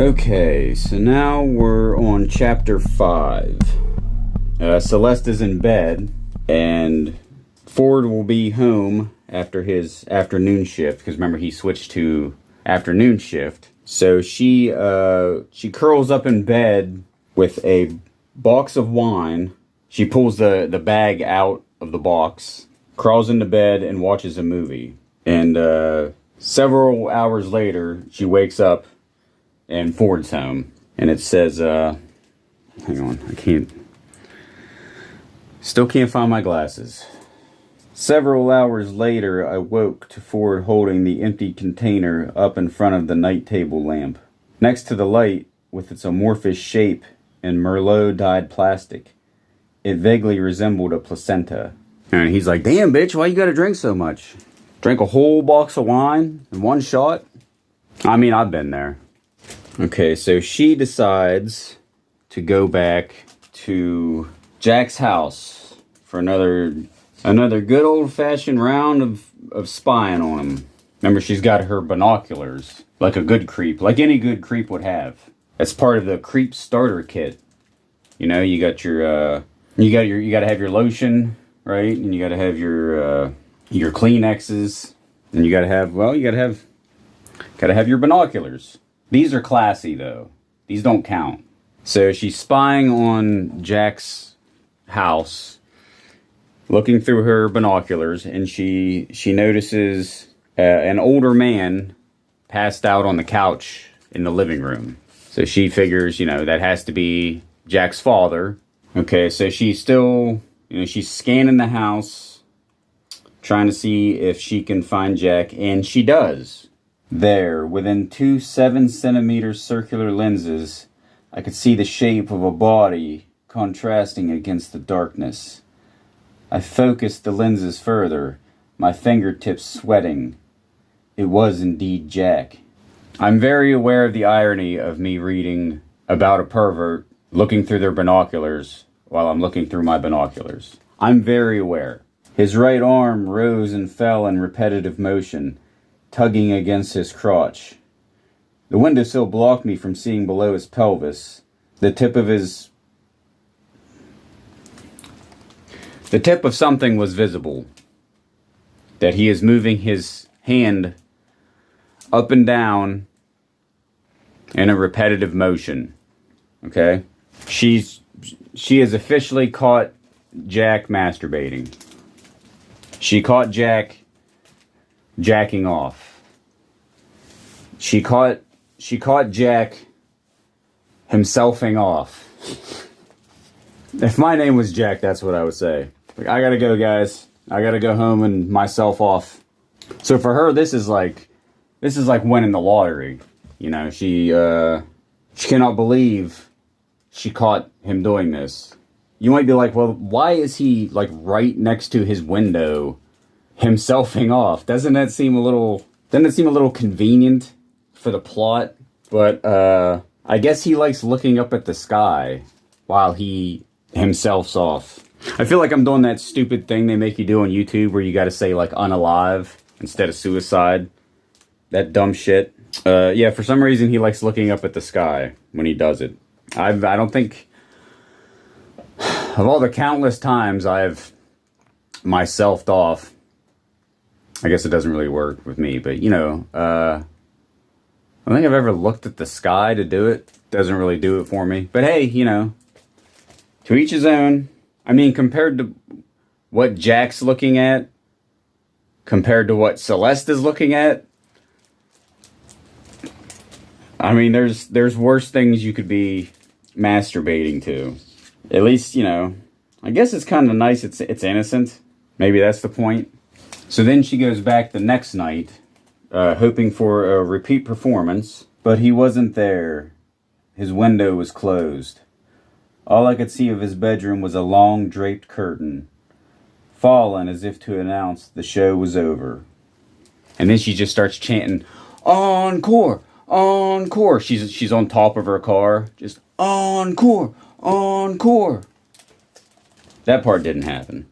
Okay, so now we're on chapter 5. Celeste is in bed, and Ford will be home after his afternoon shift, because remember he switched to afternoon shift. So she curls up in bed with a box of wine. She pulls the bag out of the box, crawls into bed, and watches a movie. And several hours later, she wakes up and Ford's home. And it says, hang on, still can't find my glasses. Several hours later, I woke to Ford holding the empty container up in front of the night table lamp. Next to the light, with its amorphous shape and Merlot-dyed plastic, it vaguely resembled a placenta. And he's like, damn, bitch, why you gotta drink so much? Drank a whole box of wine in one shot? I mean, I've been there. Okay, so she decides to go back to Jack's house for another good old-fashioned round of spying on him. Remember, she's got her binoculars, like a good creep, like any good creep would have. That's part of the creep starter kit. You know, you got your, you gotta have your lotion, right? And you gotta have your Kleenexes, and you gotta have your binoculars. These are classy, though. These don't count. So she's spying on Jack's house, looking through her binoculars, and she notices an older man passed out on the couch in the living room. So she figures, that has to be Jack's father. Okay, so she's still, she's scanning the house, trying to see if she can find Jack, and she does. There, within 2 7-centimeter circular lenses, I could see the shape of a body contrasting against the darkness. I focused the lenses further, my fingertips sweating. It was indeed Jack. I'm very aware of the irony of me reading about a pervert looking through their binoculars while I'm looking through my binoculars. I'm very aware. His right arm rose and fell in repetitive motion, tugging against his crotch. The windowsill blocked me from seeing below his pelvis. The tip of something was visible. That he is moving his hand up and down in a repetitive motion. Okay? She has officially caught Jack masturbating. She caught Jack jacking off. She caught Jack himselfing off. If my name was Jack, that's what I would say. Like, I gotta go, guys. I gotta go home and myself off. So for her, this is like winning the lottery. She cannot believe she caught him doing this. You might be like, well, why is he like right next to his window, himselfing off? Doesn't that seem a little convenient for the plot? But I guess he likes looking up at the sky while he himself's off. I feel like I'm doing that stupid thing they make you do on YouTube where you gotta say like unalive instead of suicide. That dumb shit. Yeah, for some reason he likes looking up at the sky when he does it. I don't think, of all the countless times I've myselfed off, I guess it doesn't really work with me, but I don't think I've ever looked at the sky to do it. Doesn't really do it for me. But hey, to each his own. I mean, compared to what Jack's looking at, compared to what Celeste is looking at, I mean, there's worse things you could be masturbating to. At least, I guess it's kind of nice it's innocent. Maybe that's the point. So then she goes back the next night, hoping for a repeat performance, but he wasn't there. His window was closed. All I could see of his bedroom was a long draped curtain, fallen as if to announce the show was over. And then she just starts chanting, "Encore! Encore!" She's on top of her car, just "Encore! Encore!" That part didn't happen.